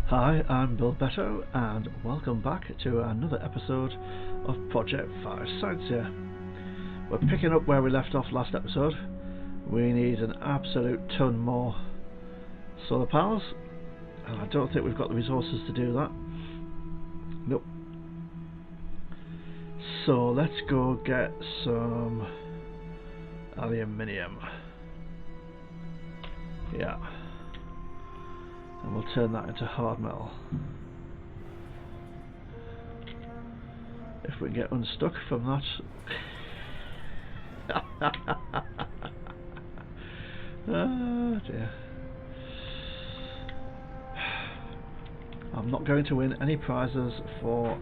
Hi, I'm Bill Beto, and welcome back to another episode of Project 5 Sightseer. We're picking up where we left off last episode. We need an absolute ton more solar panels, and I don't think we've got the resources to do that. Nope. So let's go get some aluminium. Yeah. And we'll turn that into hard metal. If we can get unstuck from that. Oh dear. I'm not going to win any prizes for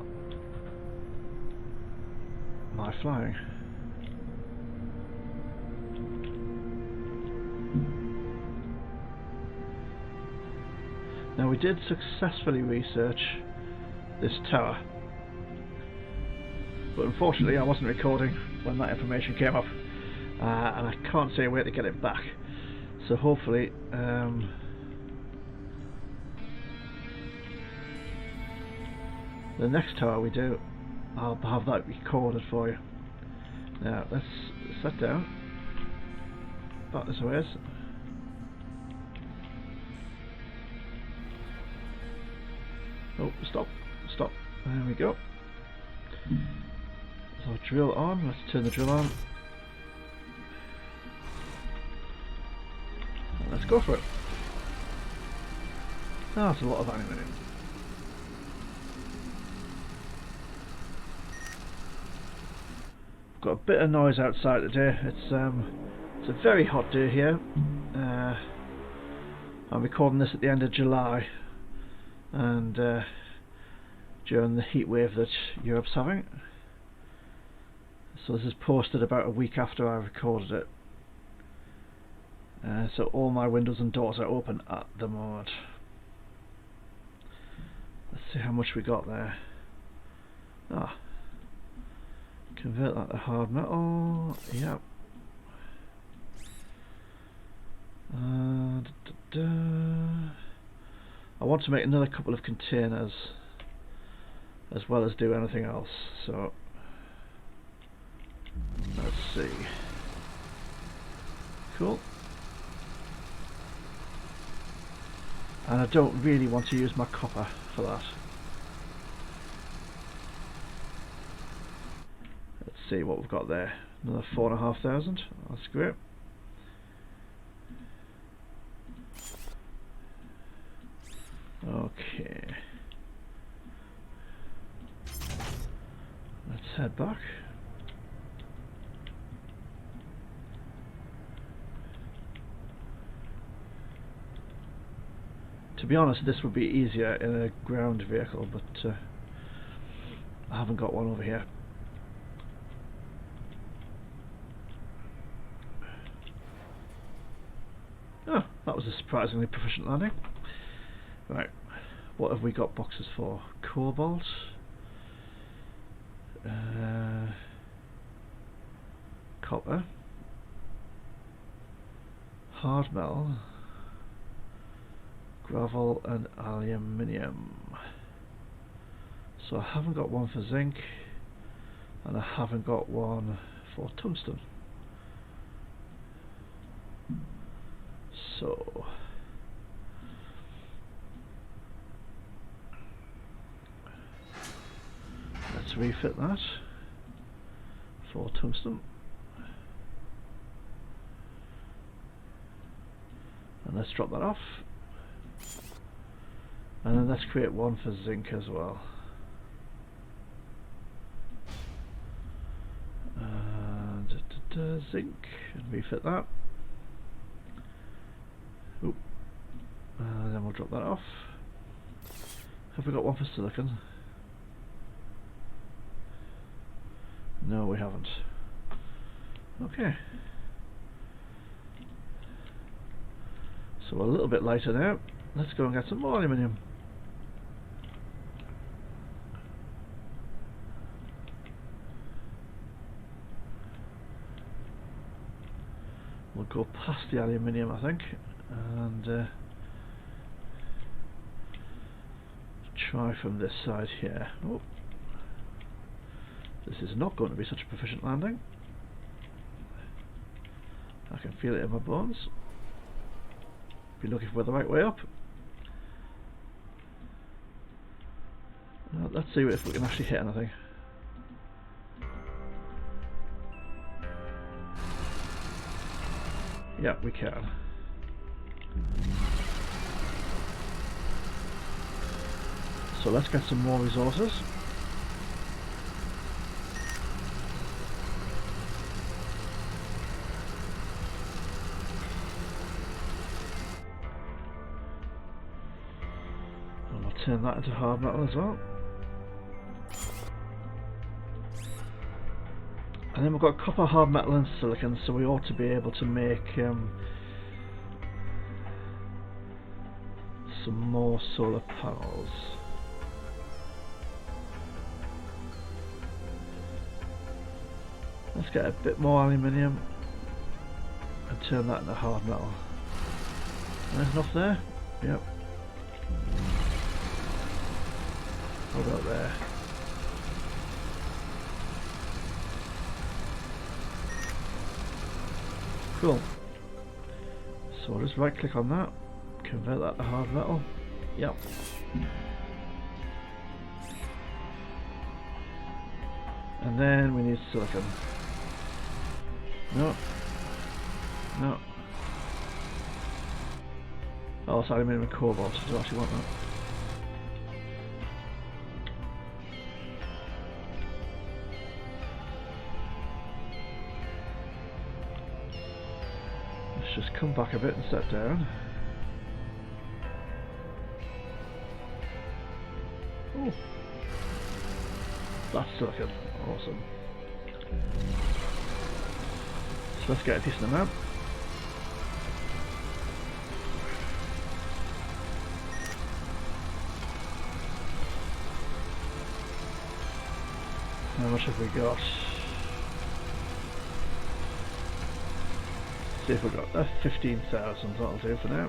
my flying. Now, we did successfully research this tower, but unfortunately I wasn't recording when that information came up, and I can't see a way to get it back. So hopefully the next tower we do, I'll have that recorded for you. Now let's set down back this way. Oh, stop. There we go. So drill on, let's turn the drill on. And let's go for it. Oh, that's a lot of aluminium. Got a bit of noise outside today. It's a very hot day here. I'm recording this at the end of July, and during the heat wave that Europe's having. So this is posted about a week after I recorded it. So all my windows and doors are open at the moment. Let's see how much we got there. Convert that to hard metal. Yep. I want to make another couple of containers as well as do anything else, so let's see. Cool. And I don't really want to use my copper for that. Let's see what we've got there. Another 4,500. That's great. Okay. Let's head back. To be honest, this would be easier in a ground vehicle, but I haven't got one over here. Oh, that was a surprisingly proficient landing. Right, what have we got boxes for? Cobalt, copper, hard metal, gravel and aluminium. So I haven't got one for zinc, and I haven't got one for tungsten. So let's refit that for tungsten, and let's drop that off, and then let's create one for zinc as well. Zinc, and refit that. Oop. And then we'll drop that off. Have we got one for silicon? No, we haven't. Okay. So we're a little bit lighter now. Let's go and get some more aluminium. We'll go past the aluminium, I think, and try from this side here. Oh. This is not going to be such a proficient landing. I can feel it in my bones. Be looking for the right way up. Let's see if we can actually hit anything. Yeah, we can. So let's get some more resources. And we'll turn that into hard metal as well. And then we've got copper, hard metal and silicon, so we ought to be able to make some more solar panels. Let's get a bit more aluminium and turn that into hard metal. There's enough there? Yep. What about there? Cool. So I'll just right click on that, convert that to hard metal. Yep. And then we need silicon. No. No. Oh, it's aluminium and cobalt, so I do actually want that. Just come back a bit and set down. Oh, that's silicon. Awesome. So let's get a decent amount. How much have we got? See if we've got 15,000, that'll do for now.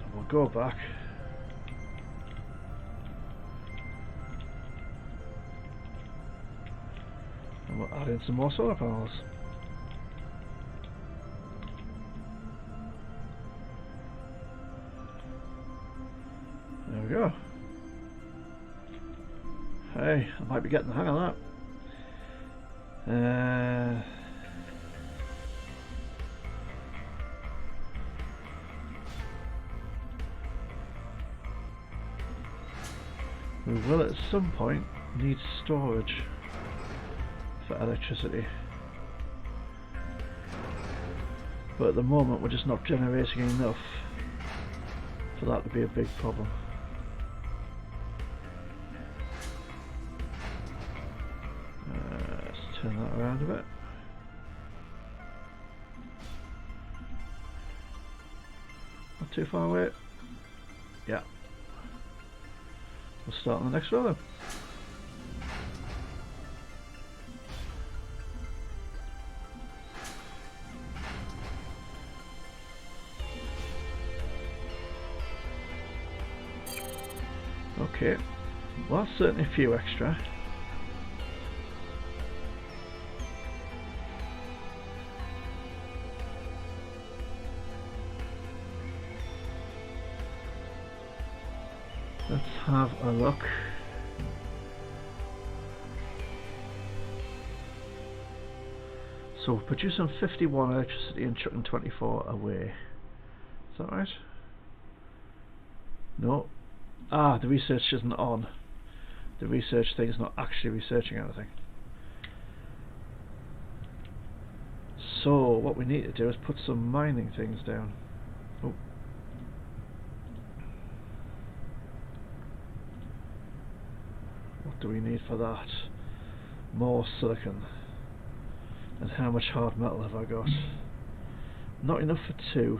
And we'll go back. And we'll add in some more solar panels. There we go. Hey, I might be getting the hang of that. We will at some point need storage for electricity. But at the moment we're just not generating enough for that to be a big problem. Turn that around a bit. Not too far away. Yeah. We'll start on the next row then. Okay. Well, that's certainly a few extra. Let's have a look. So we're producing 51 electricity and chucking 24 away. Is that right? No. Ah, the research isn't on. The research thing is not actually researching anything. So what we need to do is put some mining things down. Oh. What do we need for that? More silicon. And how much hard metal have I got? Not enough for 2.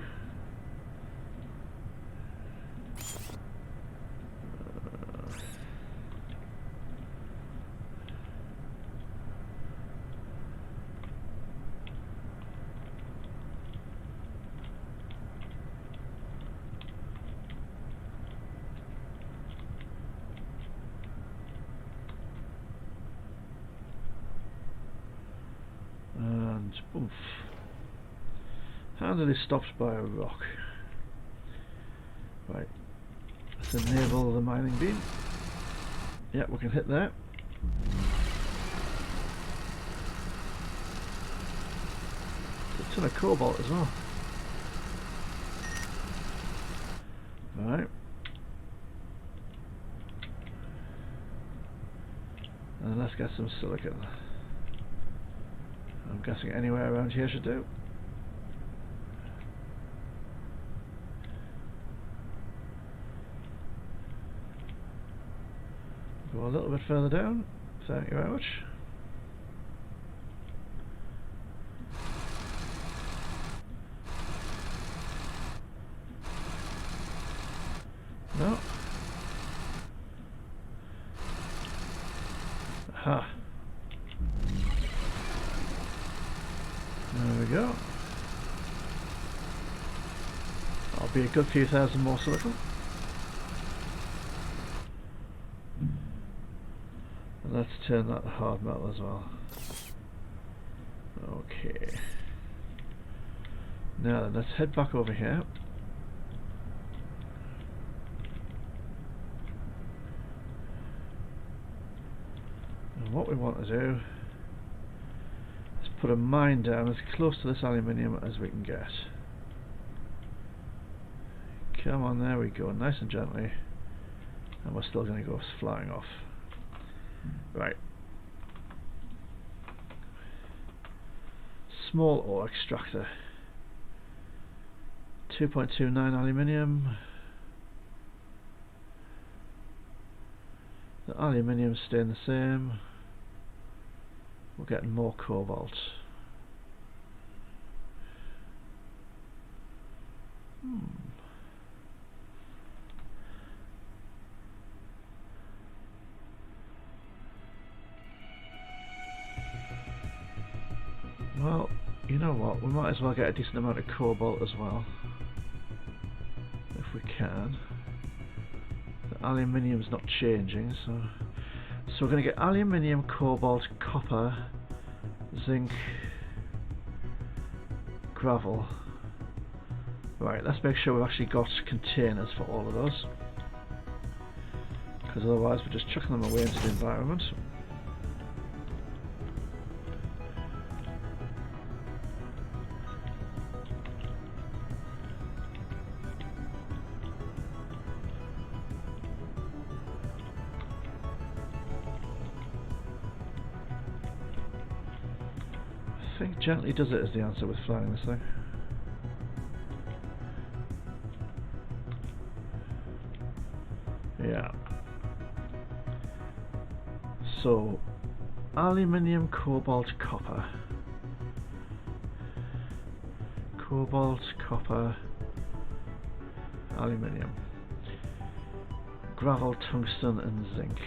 Oof. Handily stopped by a rock. Right. Let's enable the mining beam. Yeah, we can hit that. There's a ton of cobalt as well. Right. And let's get some silicon. I'm guessing anywhere around here should do. Go a little bit further down. Thank you very much. No. Aha. There we go. That'll be a good few thousand more silicon. And let's turn that to hard metal as well. Okay. Now then, let's head back over here. And what we want to do is put a mine down as close to this aluminium as we can get. Come on, there we go, nice and gently. And we're still going to go flying off. Right. Small ore extractor. 2.29 aluminium. The aluminium's staying the same. We're getting more cobalt. Well, you know what, we might as well get a decent amount of cobalt as well, if we can. The aluminium's not changing, so we're going to get aluminium, cobalt, copper, zinc, gravel. Right, let's make sure we've actually got containers for all of those, because otherwise we're just chucking them away into the environment. I think gently does it is the answer with flying this thing. Yeah. So, aluminium, cobalt, copper. Cobalt, copper, aluminium. Gravel, tungsten and zinc.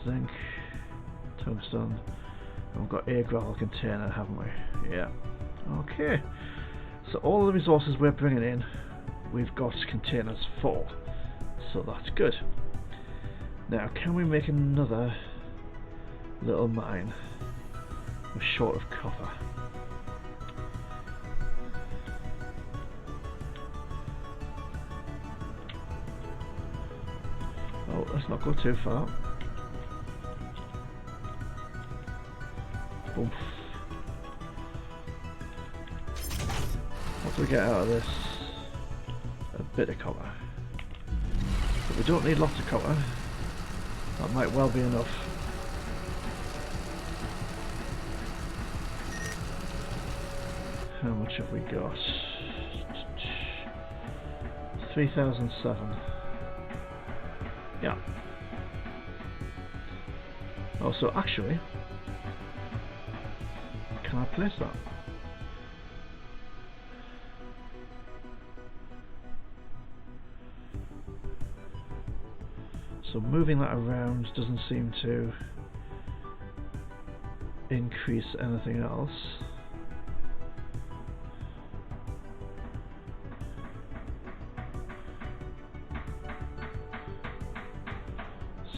Zinc, tungsten. We've got a gravel container, haven't we? Yeah. Okay. So all the resources we're bringing in, we've got containers for. So that's good. Now, can we make another little mine? We're short of copper. Oh, let's not go too far. Oof. What do we get out of this? A bit of copper. But we don't need lots of copper. That might well be enough. How much have we got? 3007. Yeah. Oh, so actually, can I place that? So moving that around doesn't seem to increase anything else.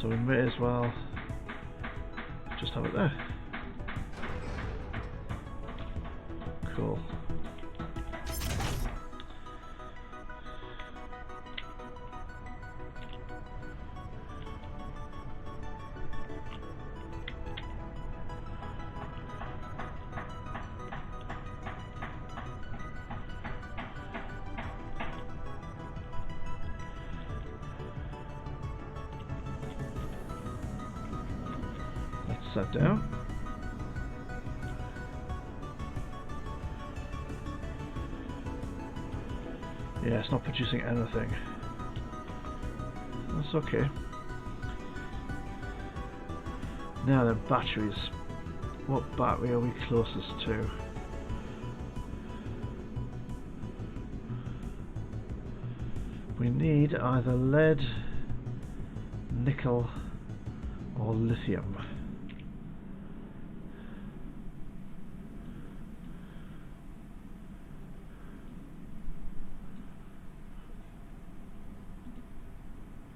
So we may as well just have it there. Cool. Let's set down. Yeah, it's not producing anything. That's okay. Now then, batteries. What battery are we closest to? We need either lead, nickel, or lithium.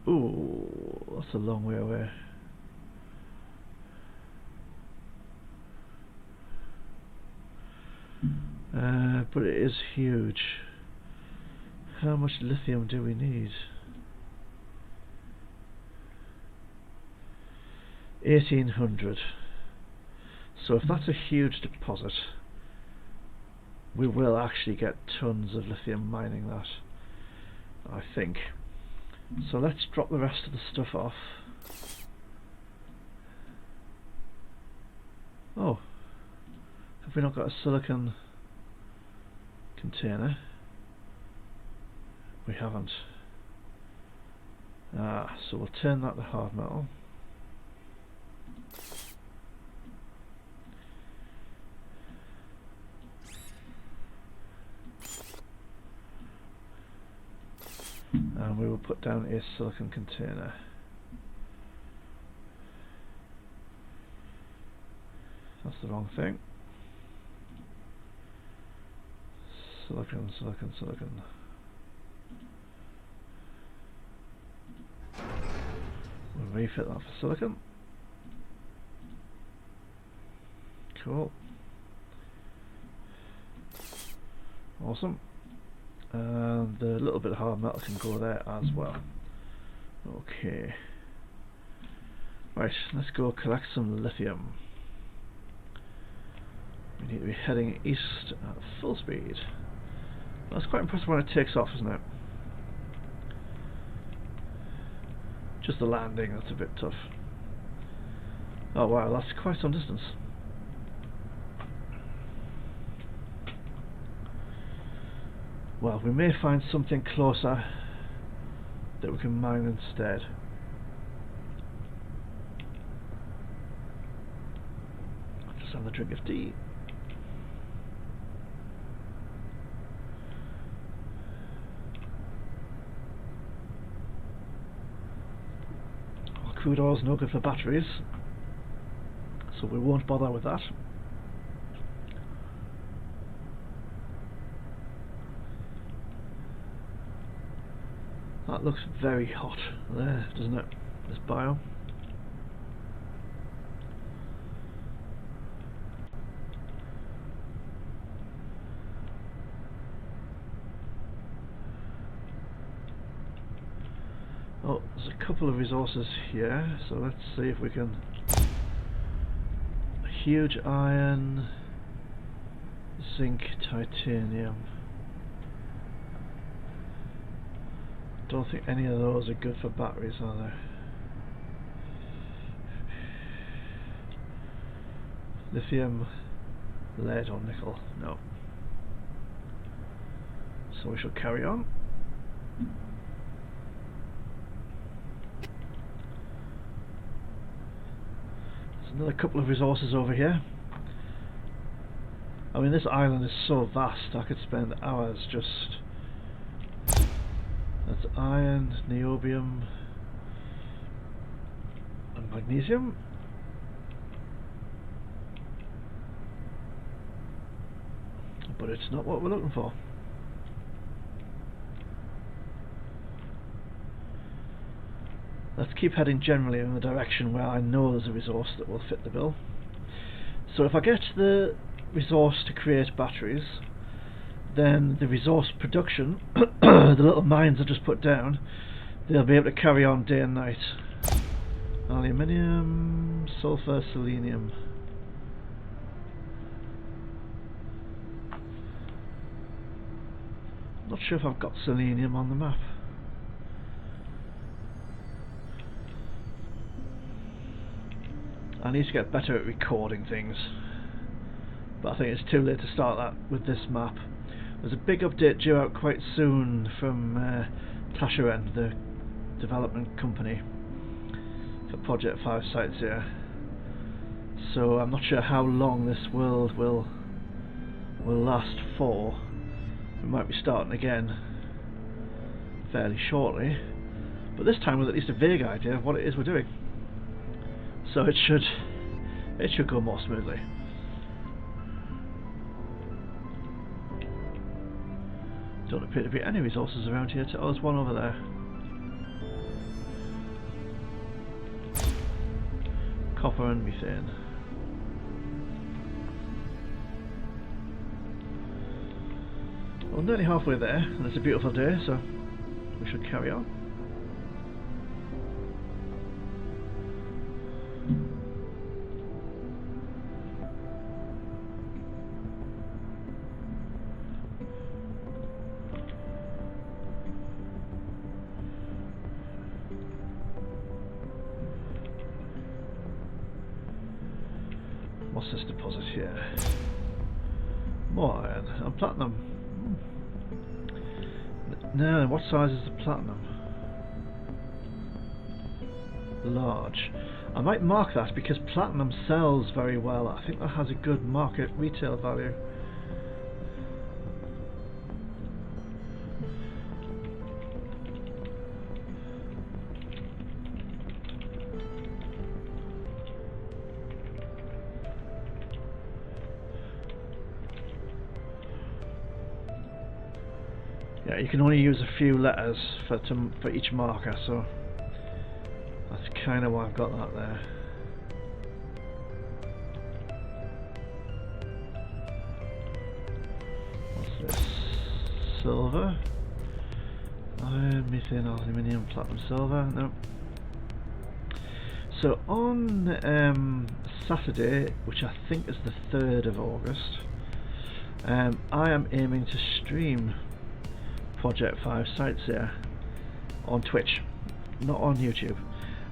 Ooh, that's a long way away. But it is huge. How much lithium do we need? 1800. So if that's a huge deposit, we will actually get tons of lithium mining that, I think. So let's drop the rest of the stuff off. Oh, have we not got a silicon container? We haven't. So we'll turn that to hard metal. And we will put down a silicon container. That's the wrong thing. Silicon, silicon, silicon. We'll refit that for silicon. Cool. Awesome. And the little bit of hard metal can go there as well. Okay. Right, let's go collect some lithium. We need to be heading east at full speed. That's quite impressive when it takes off, isn't it? Just the landing, that's a bit tough. Oh wow, that's quite some distance. Well, we may find something closer that we can mine instead. Just have a drink of tea. Well, crude oil is no good for batteries, so we won't bother with that. That looks very hot there, doesn't it? This bio. Oh, there's a couple of resources here, so let's see if we can. Huge iron, zinc, titanium. Don't think any of those are good for batteries, are they? Lithium, lead or nickel? No. So we shall carry on. There's another couple of resources over here. I mean, this island is so vast, I could spend hours just... That's iron, niobium, and magnesium. But it's not what we're looking for. Let's keep heading generally in the direction where I know there's a resource that will fit the bill. So if I get the resource to create batteries, then the resource production, the little mines I just put down, they'll be able to carry on day and night. Aluminium, sulfur, selenium. Not sure if I've got selenium on the map. I need to get better at recording things, but I think it's too late to start that with this map. There's a big update due out quite soon from Tasharan, the development company for Project 5 Sightseer. So I'm not sure how long this world will last for. We might be starting again fairly shortly, but this time with at least a vague idea of what it is we're doing. So it should go more smoothly. Don't appear to be any resources around here. Oh, there's one over there. Copper and methane. Well, nearly halfway there, and it's a beautiful day, so we should carry on. What's this deposit here? More iron and platinum. No, what size is the platinum? Large. I might mark that because platinum sells very well. I think that has a good market retail value. Yeah, you can only use a few letters for each marker, so that's kind of why I've got that there. What's this? Silver, iron, methane, aluminium, platinum, silver. No. So on Saturday, which I think is the 3rd of August, I am aiming to stream Project 5 Sightseer on Twitch, not on YouTube.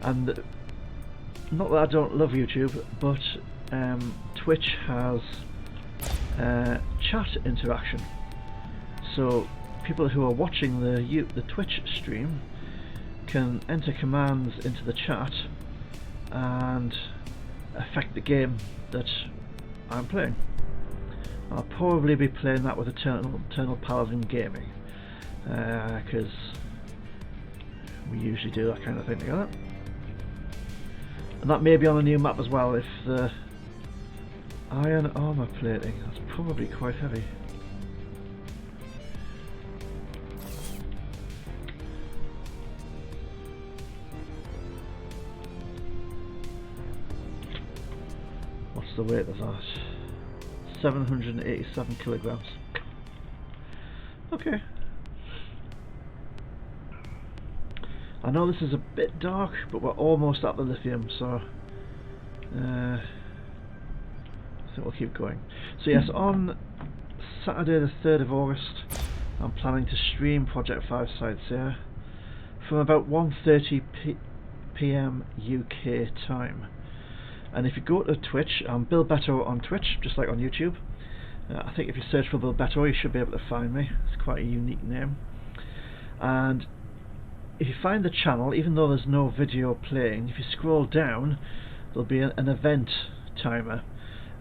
And not that I don't love YouTube, but Twitch has chat interaction. So people who are watching the Twitch stream can enter commands into the chat and affect the game that I'm playing. I'll probably be playing that with Eternal Paladin Gaming, because we usually do that kind of thing together. And that may be on a new map as well. If the iron armor plating, that's probably quite heavy. What's the weight of that? 787 kilograms. Okay. I know this is a bit dark, but we're almost at the lithium, so I think we'll keep going. So yes, on Saturday the 3rd of August, I'm planning to stream Project 5 Sightseer from about 1:30 PM UK time. And if you go to Twitch, I'm Bill Beto on Twitch, just like on YouTube. I think if you search for Bill Beto, you should be able to find me. It's quite a unique name. And if you find the channel, even though there's no video playing, if you scroll down, there'll be an event timer,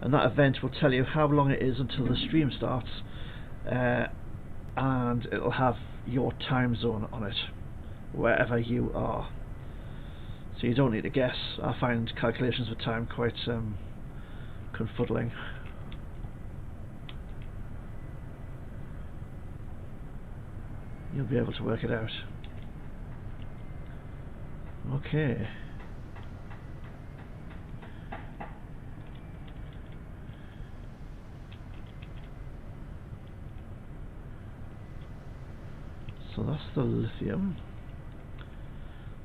and that event will tell you how long it is until the stream starts, and it'll have your time zone on it, wherever you are. So you don't need to guess. I find calculations of time quite confuddling. You'll be able to work it out. Okay. So that's the lithium.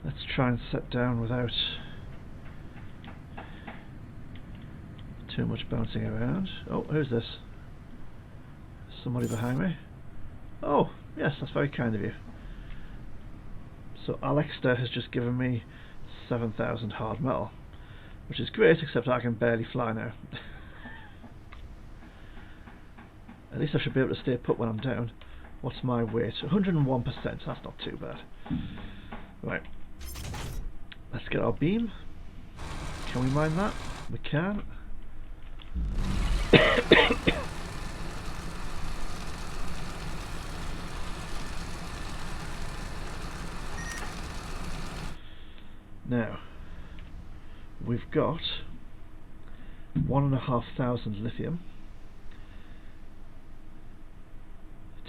Let's try and set down without too much bouncing around. Oh, who's this? Somebody behind me? Oh, yes, that's very kind of you. So Alexter has just given me 7,000 hard metal, which is great, except I can barely fly now. At least I should be able to stay put when I'm down. What's my weight? 101%, that's not too bad. Right. Let's get our beam. Can we mine that? We can. Now, we've got 1,500 lithium.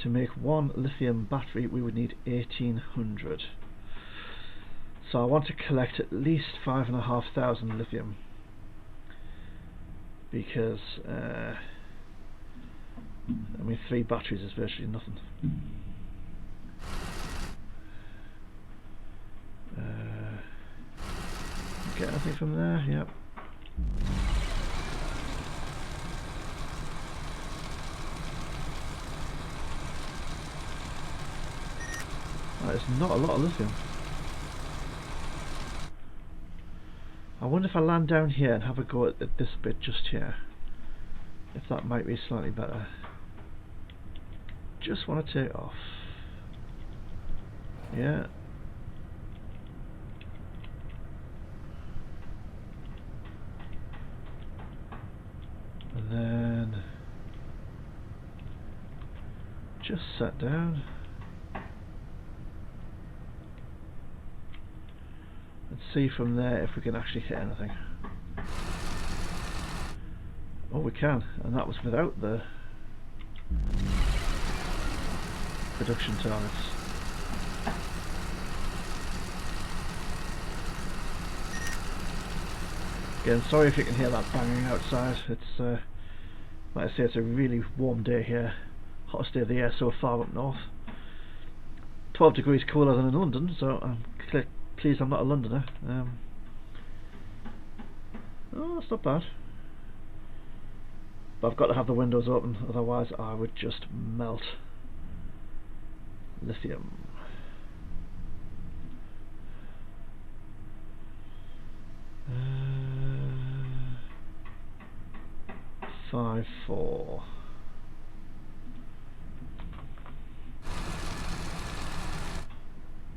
To make one lithium battery we would need 1,800. So I want to collect at least 5,500 lithium, because I mean 3 batteries is virtually nothing. Get anything from there? Yep. That is not a lot of lithium. I wonder if I land down here and have a go at this bit just here, if that might be slightly better. Just want to take off. Yeah. And then just set down. Let's see from there if we can actually hit anything. Oh, we can, and that was without the production targets. Again, sorry if you can hear that banging outside. It's like I say, it's a really warm day here. Hottest day of the year so far up north. 12 degrees cooler than in London, so I'm pleased I'm not a Londoner. Oh, that's not bad. But I've got to have the windows open, otherwise I would just melt. Lithium. Five, 4.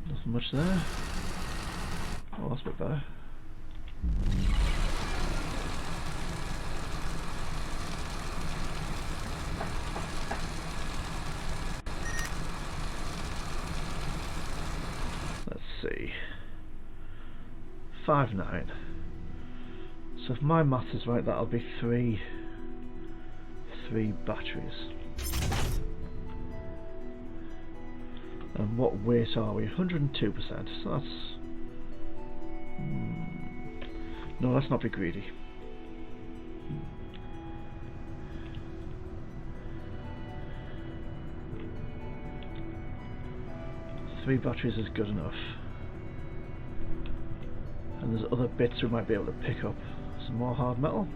Nothing much there. Oh, that's a bit better. Let's see. 5, 9. So if my maths is right, that'll be 3 batteries. And what weight are we? 102%. So that's... no, let's not be greedy. Three batteries is good enough. And there's other bits we might be able to pick up. Some more hard metal.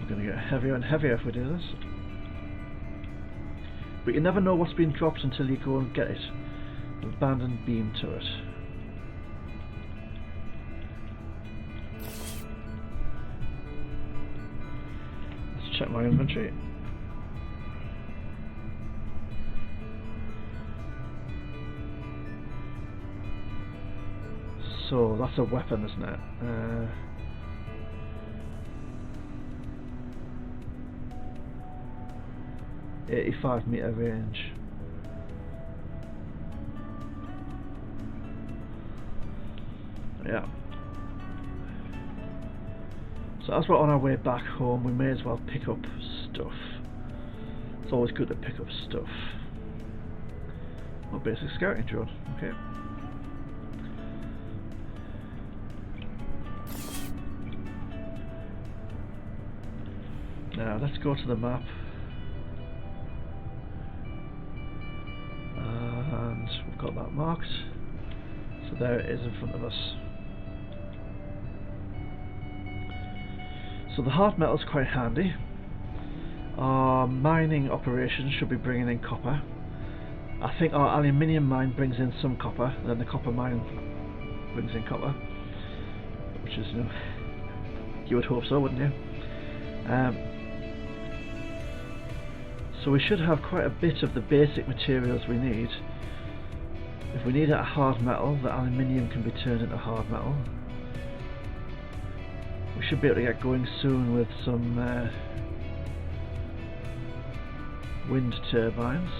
We're going to get heavier and heavier if we do this. But you never know what's been dropped until you go and get it. Abandoned beam turret. Let's check my inventory. So that's a weapon, isn't it? 85-meter range. Yeah. So as we're on our way back home, we may as well pick up stuff. It's always good to pick up stuff. Oh, basic scouting drone. Okay. Now let's go to the map, and we've got that marked, so there it is in front of us. So the hard metal is quite handy. Our mining operation should be bringing in copper. I think our aluminium mine brings in some copper, and then the copper mine brings in copper, which is, you know, you would hope so, wouldn't you? So we should have quite a bit of the basic materials we need. If we need a hard metal, the aluminium can be turned into hard metal. We should be able to get going soon with some wind turbines.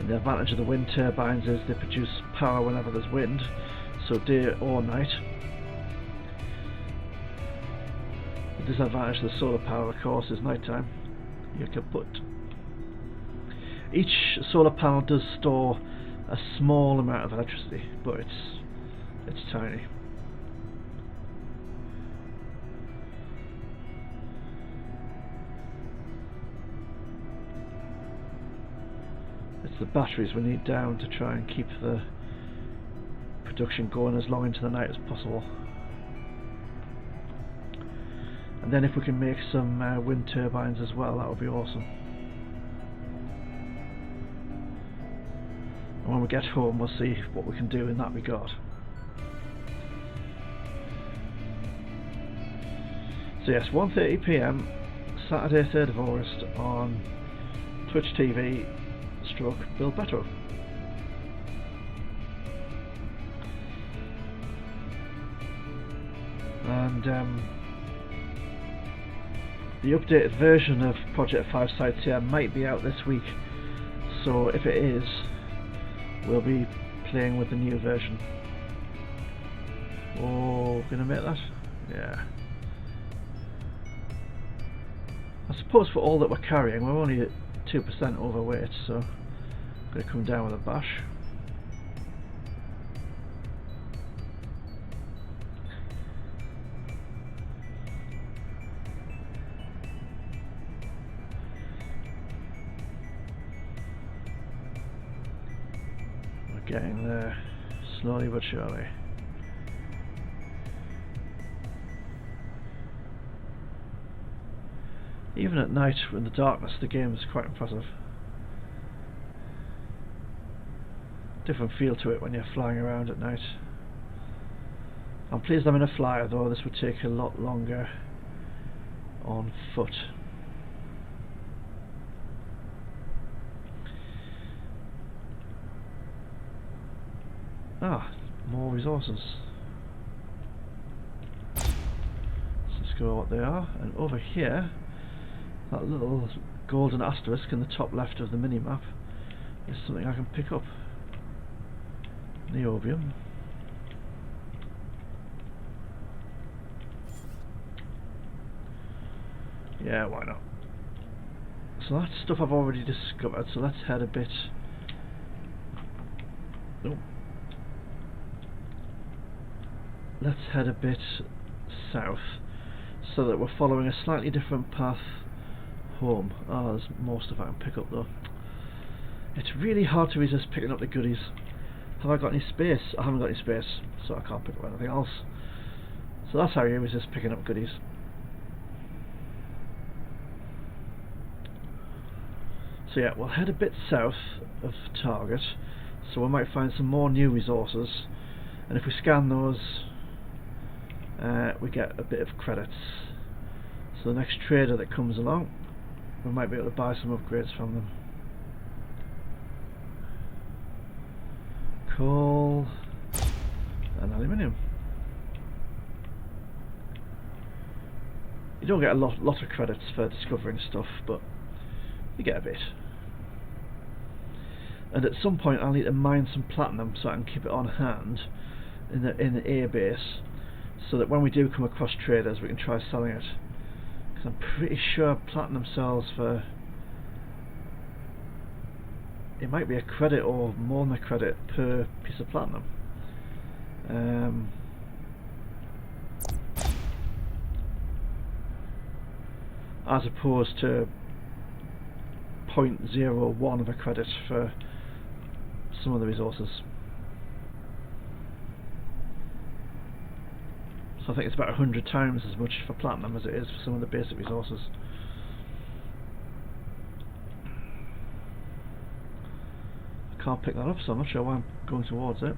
And the advantage of the wind turbines is they produce power whenever there's wind, so day or night. The disadvantage of the solar power, of course, is nighttime. You're kaput. Each solar panel does store a small amount of electricity, but it's tiny. It's the batteries we need down to try and keep the production going as long into the night as possible. And then if we can make some wind turbines as well, that would be awesome. And when we get home, we'll see what we can do in that regard. So yes, 1:30 PM, Saturday 3rd of August on Twitch TV / Bill Petro. And the updated version of Project 5 Sightseer might be out this week, so if it is, we'll be playing with the new version. Oh, gonna make that? Yeah. I suppose for all that we're carrying, we're only at 2% overweight, so I'm gonna come down with a bash. Getting there, slowly but surely. Even at night, in the darkness, the game is quite impressive. Different feel to it when you're flying around at night. I'm pleased I'm in a flyer though, this would take a lot longer on foot. Ah, more resources. Let's just go what they are. And over here, that little golden asterisk in the top left of the mini-map is something I can pick up. Niobium. Yeah, why not? So that's stuff I've already discovered, so let's head a bit... Oh. Let's head a bit south so that we're following a slightly different path home. Oh, there's more stuff I can pick up though. It's really hard to resist picking up the goodies. Have I got any space? I haven't got any space, so I can't pick up anything else. So that's how you resist picking up goodies. So yeah, we'll head a bit south of target, so we might find some more new resources, and if we scan those, we get a bit of credits. So the next trader that comes along, we might be able to buy some upgrades from them. Coal and aluminium. You don't get a lot of credits for discovering stuff, but you get a bit. And at some point I'll need to mine some platinum so I can keep it on hand in the air base, so that when we do come across traders we can try selling it. Because I'm pretty sure platinum sells for... it might be a credit or more than a credit per piece of platinum. as opposed to 0.01 of a credit for some of the resources. So I think it's about 100 times as much for platinum as it is for some of the basic resources. I can't pick that up, so I'm not sure why I'm going towards it.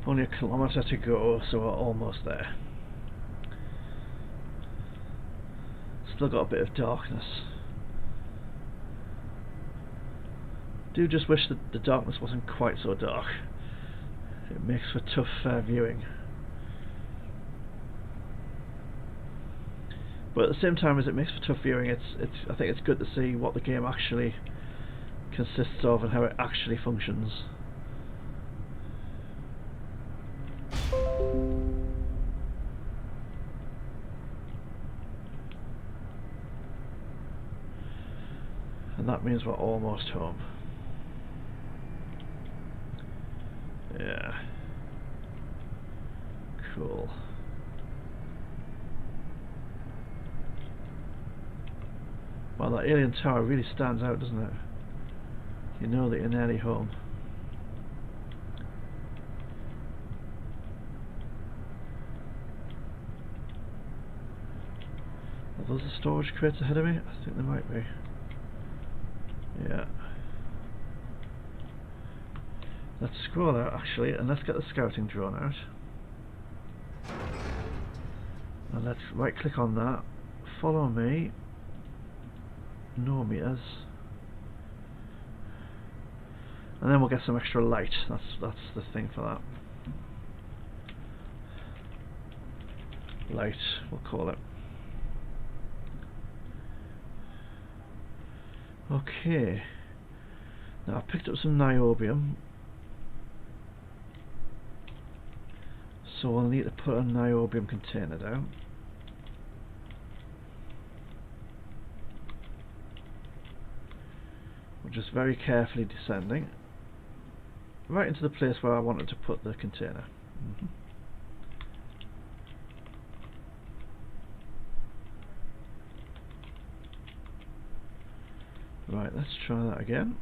Only a kilometre to go, so we're almost there. Still got a bit of darkness. Do just wish that the darkness wasn't quite so dark. It makes for tough viewing. But at the same time as it makes for tough viewing, I think it's good to see what the game actually consists of and how it actually functions. And that means we're almost home. Yeah. Cool. Well, that alien tower really stands out, doesn't it? You know that you're nearly home. Are those the storage crates ahead of me? I think they might be. Yeah. Let's scroll out actually, and let's get the scouting drone out. And let's right click on that. Follow me. No meters. And then we'll get some extra light. That's the thing for that. Light, we'll call it. Okay. Now I picked up some niobium. So we'll need to put a niobium container down. We're just very carefully descending right into the place where I wanted to put the container. Right, let's try that again.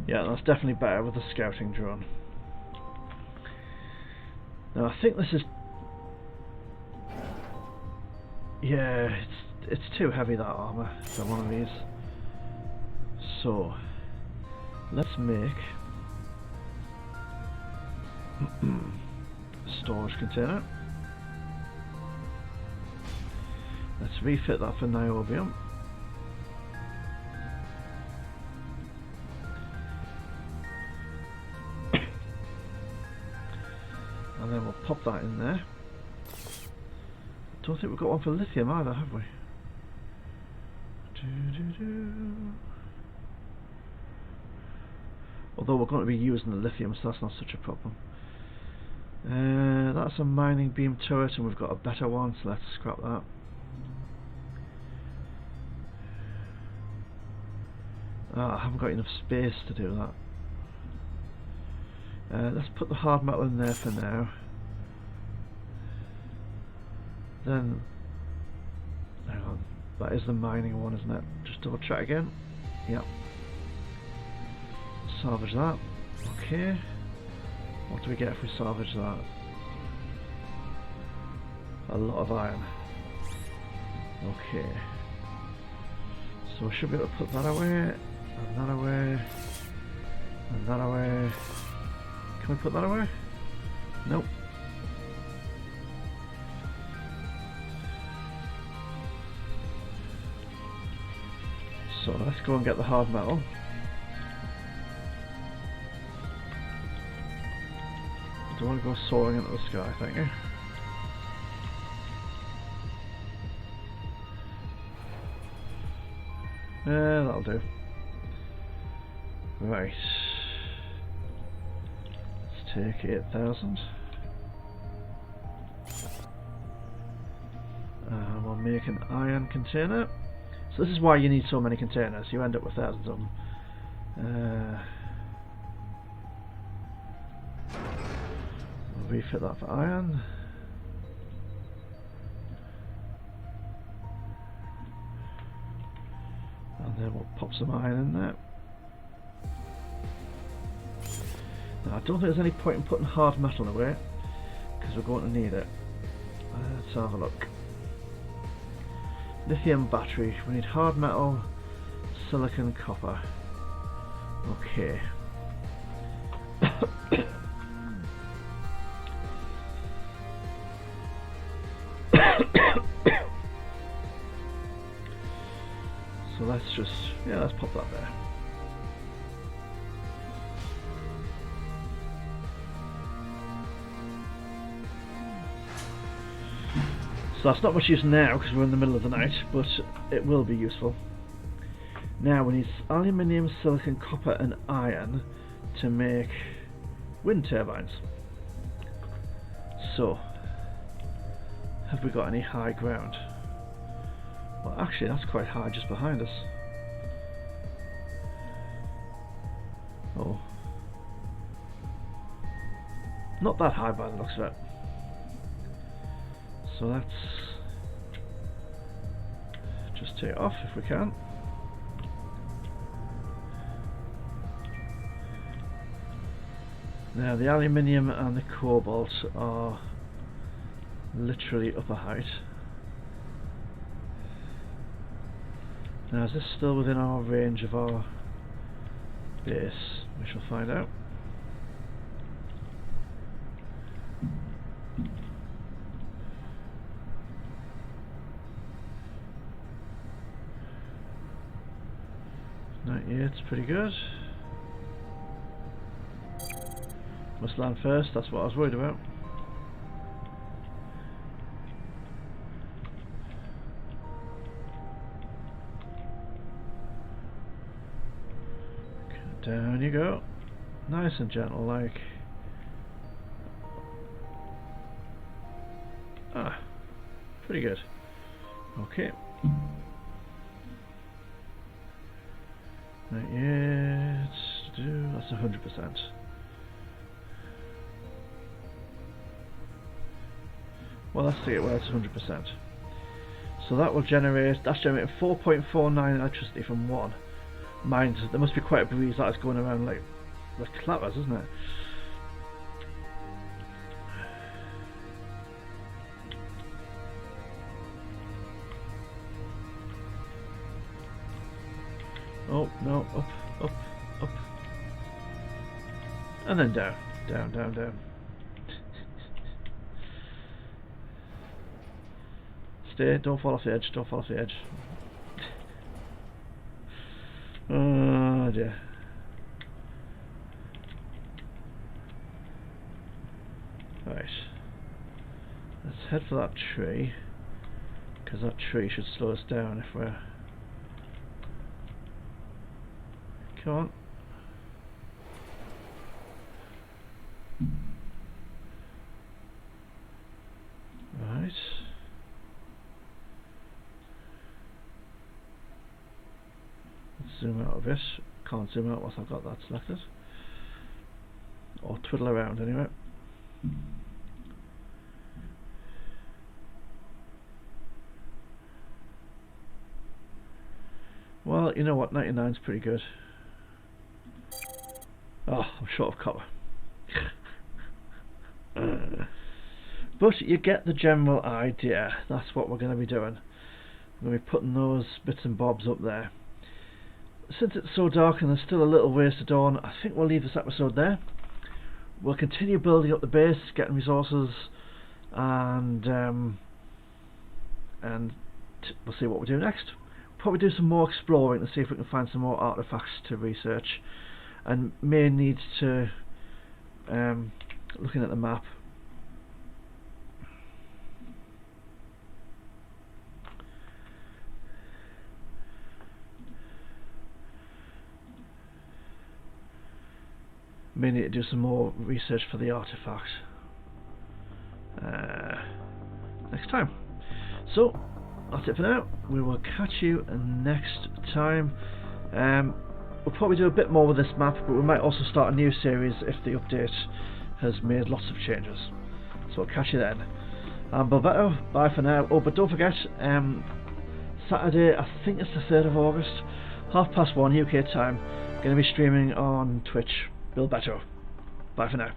Yeah, that's definitely better with the scouting drone. Now I think this is... Yeah, it's too heavy, that armour, for one of these. So, let's make a storage container. Let's refit that for niobium. And then we'll pop that in there. Don't think we've got one for lithium either, have we? Although we're going to be using the lithium, so that's not such a problem. That's a mining beam turret, and we've got a better one, so let's scrap that. I haven't got enough space to do that. Let's put the hard metal in there for now. Then, hang on, that is the mining one, isn't it? Just double check again. Yep. Salvage that. Okay. What do we get if we salvage that? A lot of iron. Okay. So we should be able to put that away, and that away, and that away. Can we put that away? Nope. So let's go and get the hard metal. I don't want to go soaring into the sky, thank you. That'll do. Right. Let's take 8,000. And we'll make an iron container. So this is why you need so many containers. You end up with thousands of them. refit that for iron. And then we'll pop some iron in there. Now I don't think there's any point in putting hard metal away, because we're going to need it. Let's have a look. Lithium battery. We need hard metal, silicon, copper. Okay. So let's just, yeah, let's pop that there. So that's not much use now because we're in the middle of the night, but it will be useful. Now we need aluminium, silicon, copper and iron to make wind turbines. So, have we got any high ground? Well, actually that's quite high just behind us. Oh. Not that high by the looks of it. So let's just take it off if we can. Now the aluminium and the cobalt are literally up a height. Now is this still within our range of our base? We shall find out. It's pretty good. Must land first, that's what I was worried about. Down you go. Nice and gentle like. Ah, pretty good. Okay. Not yet. That's 100%. Well, let's see it where it's 100%. So that will generate. That's generating 4.49 electricity from one. Mind, there must be quite a breeze that is going around like the clappers, isn't it? Oh no, up, up. And then down, down, down, down. Stay, don't fall off the edge, don't fall off the edge. Oh dear. Right. Let's head for that tree, because that tree should slow us down if we're... Come on. Right. Let's zoom out a bit. Can't zoom out once I've got that selected. Or twiddle around anyway. Well, you know what, 99's pretty good. Oh, I'm short of copper. But you get the general idea. That's what we're going to be doing. We're going to be putting those bits and bobs up there. Since it's so dark and there's still a little ways to dawn, I think we'll leave this episode there. We'll continue building up the base, getting resources, and we'll see what we do next. Probably do some more exploring to see if we can find some more artifacts to research, and may need to looking at the map. May need to do some more research for the artifact next time. So that's it for now. We will catch you next time. We'll probably do a bit more with this map, but we might also start a new series if the update has made lots of changes. So I'll catch you then. I'm Bilbetto, bye for now. Oh, but don't forget, Saturday, I think it's the 3rd of August, 1:30 UK time, going to be streaming on Twitch. Bilbetto. Bye for now.